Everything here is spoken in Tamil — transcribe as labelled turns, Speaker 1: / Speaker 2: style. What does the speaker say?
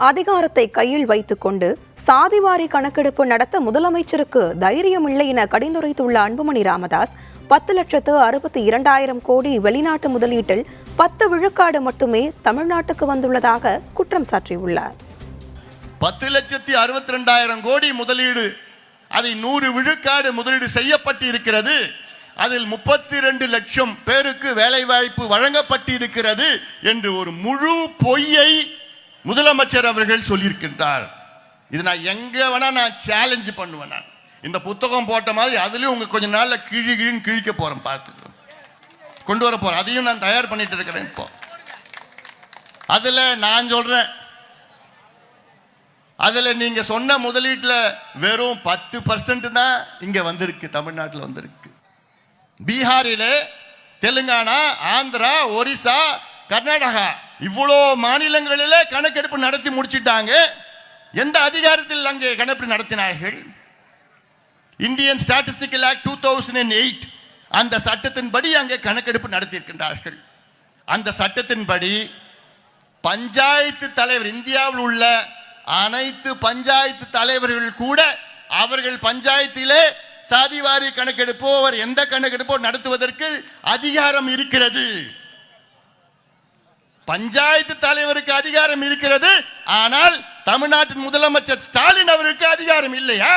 Speaker 1: அதிகாரத்தை கையில் வைத்துக் கொண்டு சாதிவாரி கணக்கெடுப்பு நடத்த முதலமைச்சருக்கு தைரியம் இல்லை என கடிந்துரைத்துள்ள அன்புமணி ராமதாஸ் 10,62,200 கோடி வெளிநாட்டு முதலீட்டில் 10 விழுக்காடு மட்டுமே தமிழ்நாட்டுக்கு வந்துள்ளதாக குற்றம் சாட்டியுள்ளார்.
Speaker 2: 10,62,200 கோடி முதலீடு, அதை 100 விழுக்காடு முதலீடு செய்யப்பட்டு இருக்கிறது. அதில் 32 லட்சம் பேருக்கு வேலைவாய்ப்பு வழங்கப்பட்டு இருக்கிறது என்று ஒரு முழு பொய்யை முதலமைச்சர் அவர்கள் சொல்லியிருக்கின்றார். இது நான் எங்க வேணா நான் சேலஞ்ச் பண்ணுவேன். நான் இந்த புத்தகம் போட்ட மாதிரி அதுலயும் உங்க கொஞ்ச நாள்ல கிழிக்க போறேன், பார்த்துட்டு கொண்டு வர போறேன். அதையும் நான் தயார் பண்ணிட்டு இருக்கிறேன். இப்போ அதுல நான் சொல்றேன், அதுல நீங்க சொன்ன முதலீட்டுல வெறும் 10% தான் இங்க வந்திருக்கு, தமிழ்நாட்டில் வந்திருக்கு. பீகாரிலே, தெலுங்கானா, ஆந்திரா, ஒரிசா, கர்நாடகா இவ்வளோ மாநிலங்களிலே கணக்கெடுப்பு நடத்தி முடிச்சிட்டாங்க. எந்த அதிகாரத்தில் அங்கே கணக்கெடுப்பு நடத்தினார்கள்? இந்தியன் ஸ்டாட்டிஸ்டிக்கல் ஆக்ட் 2008 அந்த சட்டத்தின்படி அங்கே கணக்கெடுப்பு நடத்தியிருக்கின்றார்கள். அந்த சட்டத்தின்படி பஞ்சாயத்து தலைவர், இந்தியாவில் உள்ள அனைத்து பஞ்சாயத்து தலைவர்கள் கூட அவர்கள் பஞ்சாயத்திலே சாதிவாரி கணக்கெடுப்போ அவர் எந்த கணக்கெடுப்போ நடத்துவதற்கு அதிகாரம் இருக்கிறது. பஞ்சாயத்து தலைவருக்கு அதிகாரம் இருக்கிறது. ஆனால் தமிழ்நாட்டின் முதலமைச்சர் ஸ்டாலின் அவருக்கு அதிகாரம் இல்லையா?